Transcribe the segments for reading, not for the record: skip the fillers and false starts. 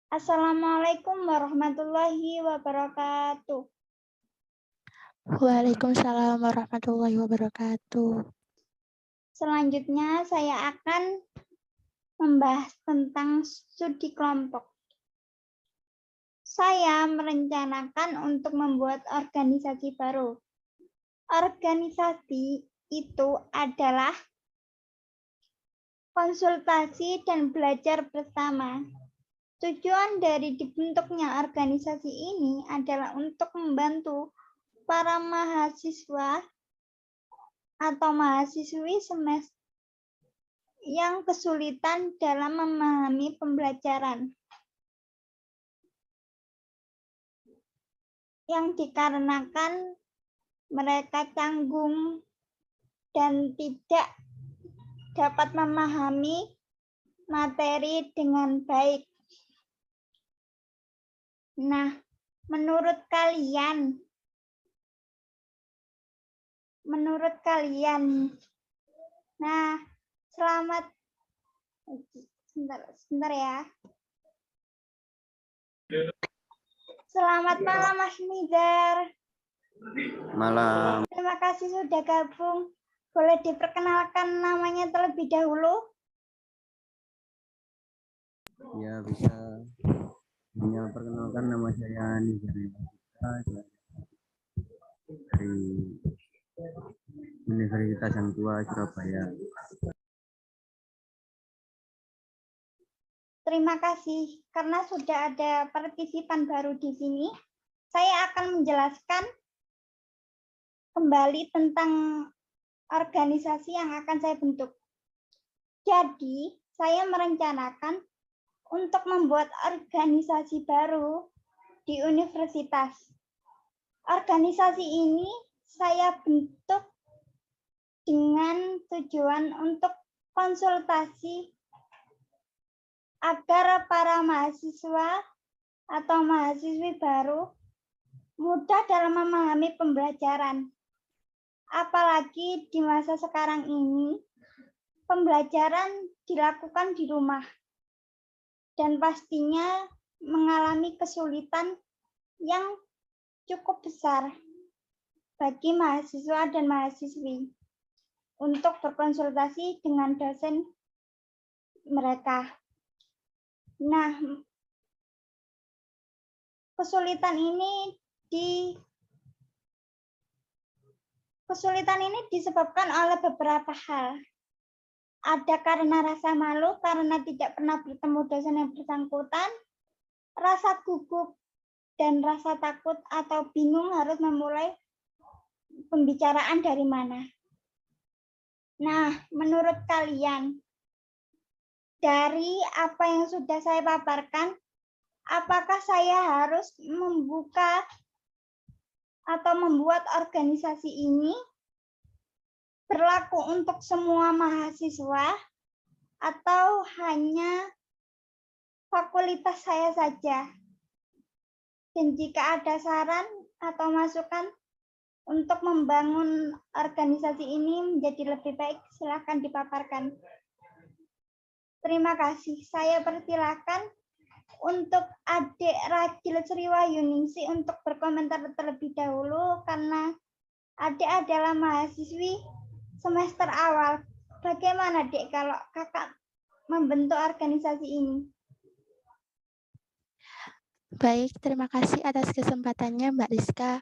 Assalamualaikum warahmatullahi wabarakatuh. Waalaikumsalam warahmatullahi wabarakatuh. Selanjutnya saya akan membahas tentang studi kelompok. Saya merencanakan untuk membuat organisasi baru. Organisasi itu adalah konsultasi dan belajar bersama. Tujuan dari dibentuknya organisasi ini adalah untuk membantu para mahasiswa atau mahasiswi semester yang kesulitan dalam memahami pembelajaran yang dikarenakan mereka canggung dan tidak dapat memahami materi dengan baik. Nah, menurut kalian, nah, sebentar ya. Selamat malam Mas Nizar. Malam. Terima kasih sudah gabung. Boleh diperkenalkan namanya terlebih dahulu? Ya, bisa. Perkenalkan, nama saya Nizar dari Universitas Yang Tua Surabaya. Terima kasih karena sudah ada partisipan baru di sini. Saya akan menjelaskan kembali tentang organisasi yang akan saya bentuk. Jadi, saya merencanakan untuk membuat organisasi baru di universitas. Organisasi ini saya bentuk dengan tujuan untuk konsultasi agar para mahasiswa atau mahasiswi baru mudah dalam memahami pembelajaran. Apalagi di masa sekarang ini, pembelajaran dilakukan di rumah dan pastinya mengalami kesulitan yang cukup besar bagi mahasiswa dan mahasiswi untuk berkonsultasi dengan dosen mereka. Nah, kesulitan ini disebabkan oleh beberapa hal. Ada karena rasa malu karena tidak pernah bertemu dosen yang bersangkutan, rasa gugup dan rasa takut atau bingung harus memulai pembicaraan dari mana. Nah, menurut kalian, dari apa yang sudah saya paparkan, apakah saya harus membuka atau membuat organisasi ini berlaku untuk semua mahasiswa atau hanya fakultas saya saja? Dan jika ada saran atau masukan untuk membangun organisasi ini menjadi lebih baik, silakan dipaparkan. Terima kasih. Saya persilakan untuk adik Ragil Sriwayuningsi untuk berkomentar terlebih dahulu karena adik adalah mahasiswi semester awal. Bagaimana, Dek, kalau kakak membentuk organisasi ini? Baik, terima kasih atas kesempatannya Mbak Rizka.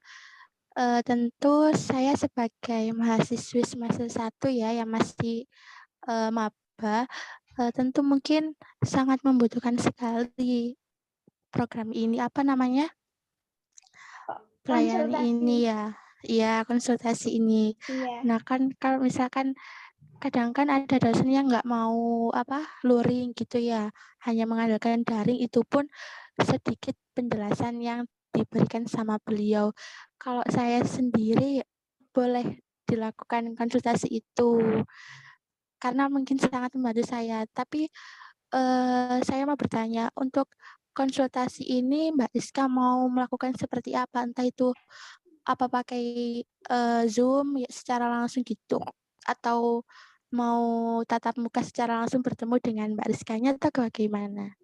Tentu saya sebagai mahasiswi semester 1 ya yang masih maba, tentu mungkin sangat membutuhkan sekali program ini. Apa namanya? Pelayanan ini ya. Iya, konsultasi ini. Iya. Nah, kan kalau misalkan kadang kan ada dosen yang nggak mau luring gitu ya, hanya mengandalkan daring, itu pun sedikit penjelasan yang diberikan sama beliau. Kalau saya sendiri boleh dilakukan konsultasi itu karena mungkin sangat membantu saya. Tapi saya mau bertanya, untuk konsultasi ini Mbak Rizka mau melakukan seperti apa? Entah itu apa pakai Zoom ya, secara langsung gitu, atau mau tatap muka secara langsung bertemu dengan Mbak Rizkanya atau bagaimana?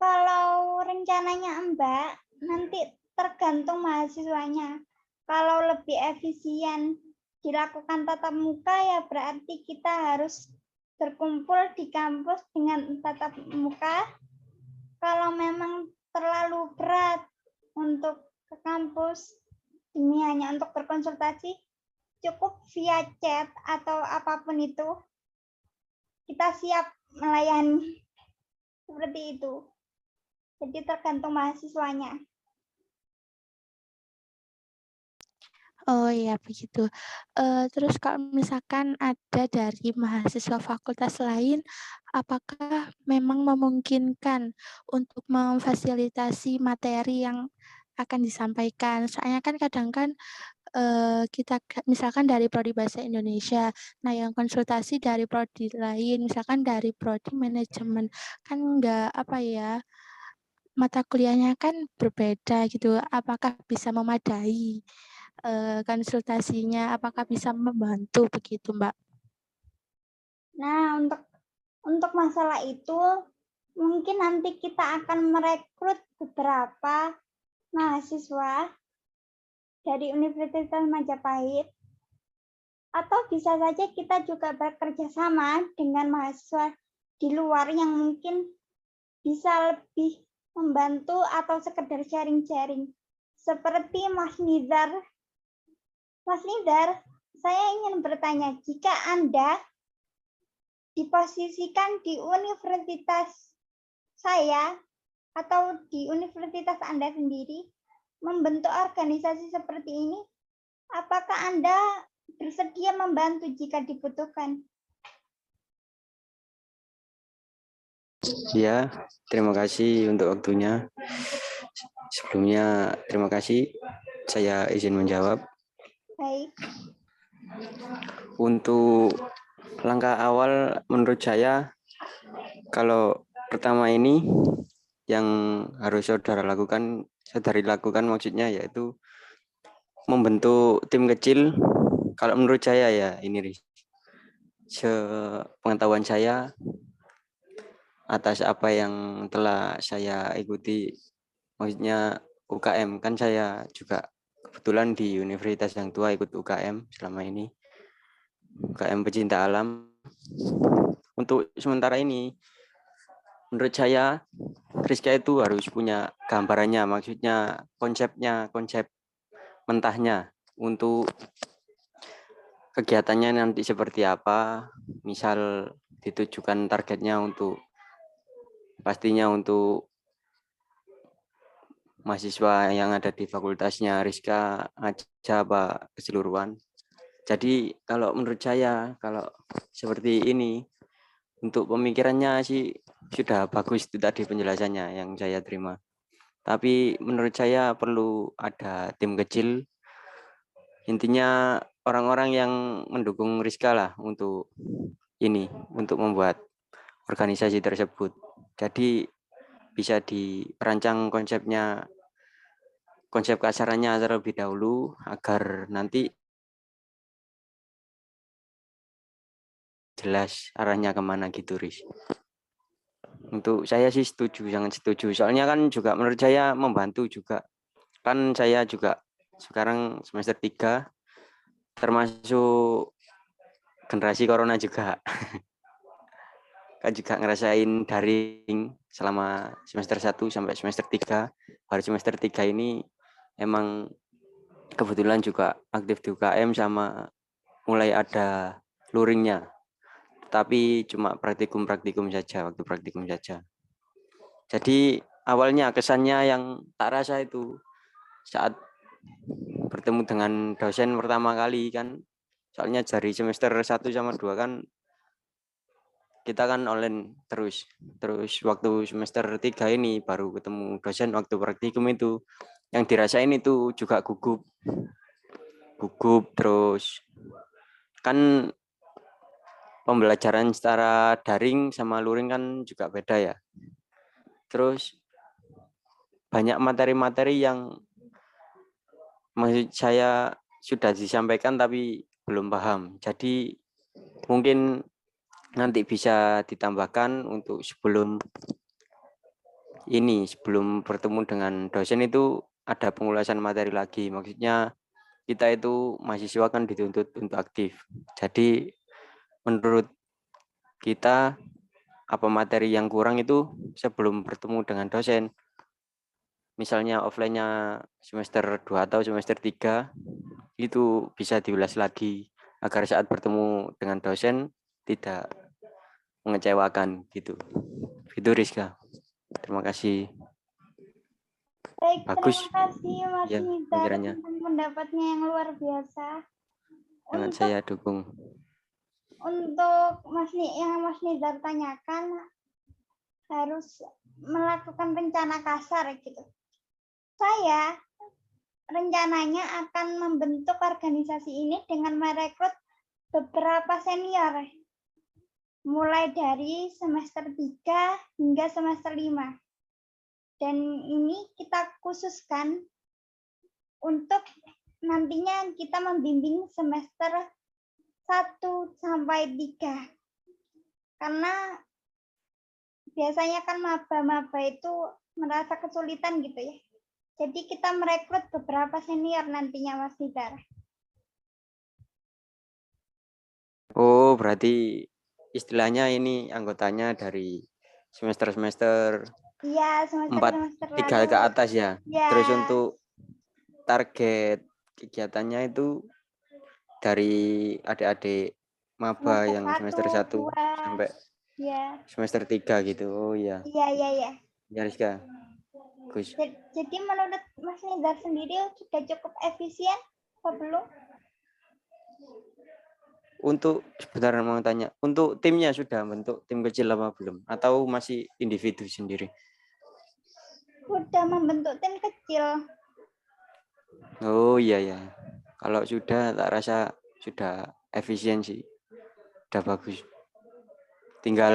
Kalau rencananya Mbak, nanti tergantung mahasiswanya. Kalau lebih efisien dilakukan tatap muka, ya berarti kita harus berkumpul di kampus dengan tatap muka. Kalau memang terlalu berat untuk ke kampus, ini hanya untuk berkonsultasi, cukup via chat atau apapun itu, kita siap melayani. Seperti itu. Jadi tergantung mahasiswanya. Oh iya begitu. Terus kalau misalkan ada dari mahasiswa fakultas lain, apakah memang memungkinkan untuk memfasilitasi materi yang akan disampaikan? Soalnya kan kadang kan kita misalkan dari prodi bahasa Indonesia, nah yang konsultasi dari prodi lain, misalkan dari prodi manajemen, kan enggak apa ya, mata kuliahnya kan berbeda gitu. Apakah bisa memadai konsultasinya? Apakah bisa membantu begitu, Mbak? Nah, untuk masalah itu, mungkin nanti kita akan merekrut beberapa mahasiswa dari Universitas Majapahit, atau bisa saja kita juga bekerja sama dengan mahasiswa di luar yang mungkin bisa lebih membantu atau sekedar sharing-sharing. Seperti Mas Nizar. Mas Nizar, saya ingin bertanya, jika Anda diposisikan di universitas saya atau di universitas Anda sendiri, membentuk organisasi seperti ini, apakah Anda bersedia membantu jika dibutuhkan? Ya, terima kasih untuk waktunya. Sebelumnya terima kasih. Saya izin menjawab. Baik. Untuk langkah awal menurut saya, kalau pertama ini yang harus saudari lakukan maksudnya yaitu membentuk tim kecil. Kalau menurut saya ya ini, sepengetahuan saya atas apa yang telah saya ikuti, maksudnya UKM, kan saya juga kebetulan di universitas yang tua ikut UKM selama ini, UKM pecinta alam. Untuk sementara ini menurut saya Rizka itu harus punya gambarannya, maksudnya konsepnya, konsep mentahnya untuk kegiatannya nanti seperti apa. Misal ditujukan targetnya untuk pastinya untuk mahasiswa yang ada di fakultasnya Rizka aja apa keseluruhan. Jadi kalau menurut saya, kalau seperti ini, untuk pemikirannya sih sudah bagus itu tadi penjelasannya yang saya terima. Tapi menurut saya perlu ada tim kecil. Intinya orang-orang yang mendukung Rizka lah untuk ini, untuk membuat organisasi tersebut. Jadi bisa dirancang konsepnya, konsep kasarannya terlebih dahulu agar nanti jelas arahnya kemana gitu, Riz. Untuk saya sih setuju, sangat setuju. Soalnya kan juga menurut saya membantu juga. Kan saya juga sekarang semester 3, termasuk generasi corona juga. Kan juga ngerasain daring selama semester 1 sampai semester 3. Baru semester 3 ini emang kebetulan juga aktif di UKM sama mulai ada luringnya. Tapi cuma praktikum saja, waktu praktikum saja. Jadi awalnya kesannya yang tak rasa itu saat bertemu dengan dosen pertama kali kan, soalnya dari semester 1 sama 2 kan kita kan online terus waktu semester 3 ini baru ketemu dosen waktu praktikum itu, yang dirasain itu juga gugup terus kan pembelajaran secara daring sama luring kan juga beda ya. Terus banyak materi-materi yang maksud saya sudah disampaikan tapi belum paham. Jadi mungkin nanti bisa ditambahkan untuk sebelum ini sebelum bertemu dengan dosen itu ada pengulasan materi lagi. Maksudnya kita itu mahasiswa kan dituntut untuk aktif. Jadi menurut kita apa materi yang kurang itu sebelum bertemu dengan dosen. Misalnya offline-nya semester 2 atau semester 3 itu bisa diulas lagi agar saat bertemu dengan dosen tidak mengecewakan gitu. Itu Rizka. Terima kasih. Baik, Bagus terima kasih Mas ya Nidar pemikirannya. tentang pendapatnya yang luar biasa. Sangat Untuk saya dukung. yang Mas Nidar tanyakan harus melakukan rencana kasar gitu. Saya rencananya akan membentuk organisasi ini dengan merekrut beberapa senior mulai dari semester 3 hingga semester 5. Dan ini kita khususkan untuk nantinya kita membimbing semester 1 sampai 3. Karena biasanya kan maba-maba itu merasa kesulitan gitu ya. Jadi kita merekrut beberapa senior nantinya Mas Nidar. Oh, berarti istilahnya ini anggotanya dari semester-semester Iya, 4, semester 3 ke lalu. atas ya. Ya, Terus untuk target kegiatannya itu dari adik-adik maba semester yang 1, semester 1 2. sampai Ya. semester 3 gitu. Oh iya. Iya. Ya Rizka. Gus. Jadi menurut Mas Nidar sendiri sudah cukup efisien atau belum? Untuk sebentar mau tanya, untuk timnya sudah bentuk tim kecil apa belum? Atau masih individu sendiri? Sudah membentuk tim kecil. Oh iya ya. Kalau sudah tak rasa sudah efisien sih. Sudah bagus. Tinggal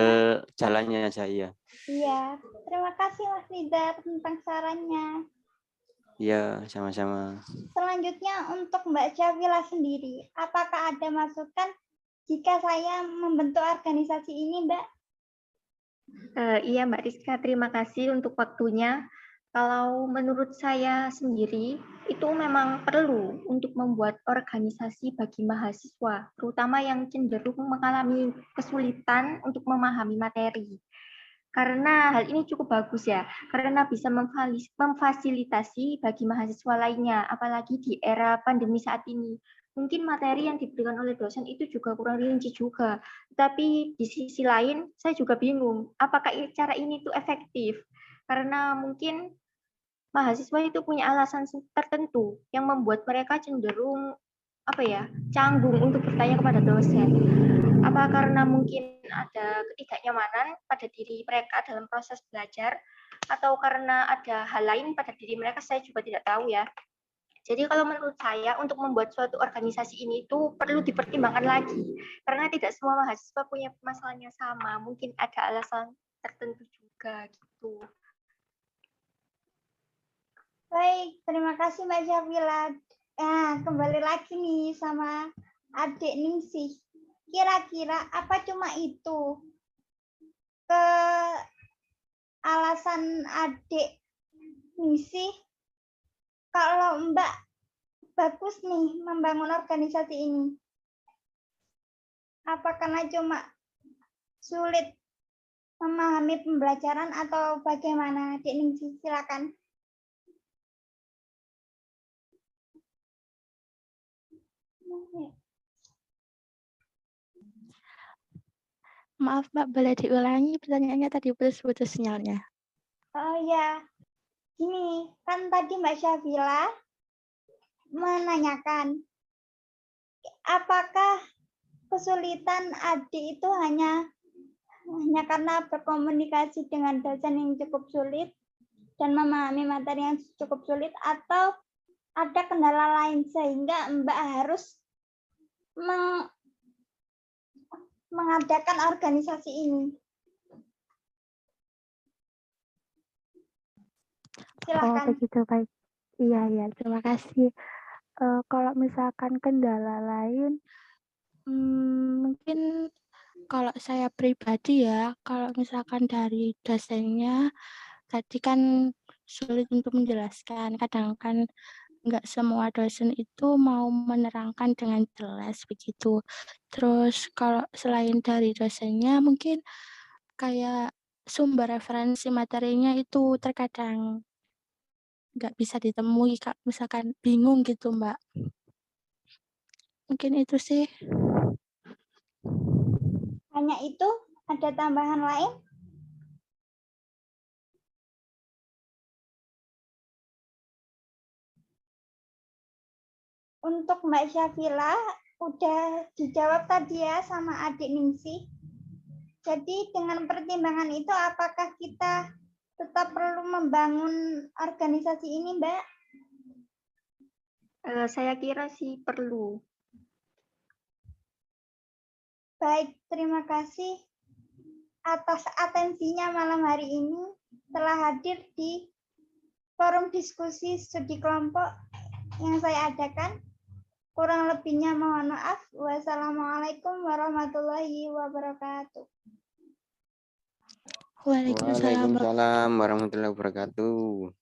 jalannya aja ya. Iya, terima kasih Mas Nidar tentang sarannya. Iya, sama-sama. Selanjutnya untuk Mbak Syafila sendiri, apakah ada masukan jika saya membentuk organisasi ini, Mbak? Iya Mbak Rizka, terima kasih untuk waktunya. Kalau menurut saya sendiri, itu memang perlu untuk membuat organisasi bagi mahasiswa, terutama yang cenderung mengalami kesulitan untuk memahami materi. Karena hal ini cukup bagus ya, karena bisa memfasilitasi bagi mahasiswa lainnya, apalagi di era pandemi saat ini. Mungkin materi yang diberikan oleh dosen itu juga kurang rinci juga. Tapi di sisi lain, saya juga bingung, apakah cara ini itu efektif? Karena mungkin mahasiswa itu punya alasan tertentu yang membuat mereka cenderung canggung untuk bertanya kepada dosen. Apa karena mungkin ada ketidaknyamanan pada diri mereka dalam proses belajar, atau karena ada hal lain pada diri mereka, saya juga tidak tahu ya. Jadi kalau menurut saya untuk membuat suatu organisasi ini itu perlu dipertimbangkan lagi, karena tidak semua mahasiswa punya permasalahan yang sama, mungkin ada alasan tertentu juga gitu. Baik, terima kasih Mbak Syafila. Kembali lagi nih sama adik Ningsih. Kira-kira apa cuma itu ke alasan adik Ningsih kalau Mbak bagus nih membangun organisasi ini? Apa karena cuma sulit memahami pembelajaran atau bagaimana? Adik Ningsih, silakan. Maaf Mbak, boleh diulangi pertanyaannya tadi putus-putus sinyalnya. Oh ya, gini, kan tadi Mbak Syafila menanyakan, apakah kesulitan adik itu hanya karena berkomunikasi dengan dosen yang cukup sulit dan memahami materi yang cukup sulit, atau ada kendala lain sehingga Mbak harus mengadakan organisasi ini? Silakan. Oh begitu, baik. Iya, terima kasih. Kalau misalkan kendala lain, mungkin kalau saya pribadi ya, kalau misalkan dari dosennya, tadi kan sulit untuk menjelaskan. Kadang kan nggak semua dosen itu mau menerangkan dengan jelas begitu. Terus kalau selain dari dosennya mungkin kayak sumber referensi materinya itu terkadang nggak bisa ditemui, Kak. Misalkan bingung gitu, Mbak. Mungkin itu sih. Hanya itu, ada tambahan lain? Untuk Mbak Syafila, udah dijawab tadi ya sama adik Ningsih. Jadi dengan pertimbangan itu, apakah kita tetap perlu membangun organisasi ini, Mbak? Saya kira sih perlu. Baik, terima kasih atas atensinya malam hari ini telah hadir di forum diskusi studi kelompok yang saya adakan. Kurang lebihnya mohon maaf. Wassalamualaikum warahmatullahi wabarakatuh. Waalaikumsalam. Waalaikumsalam warahmatullahi wabarakatuh.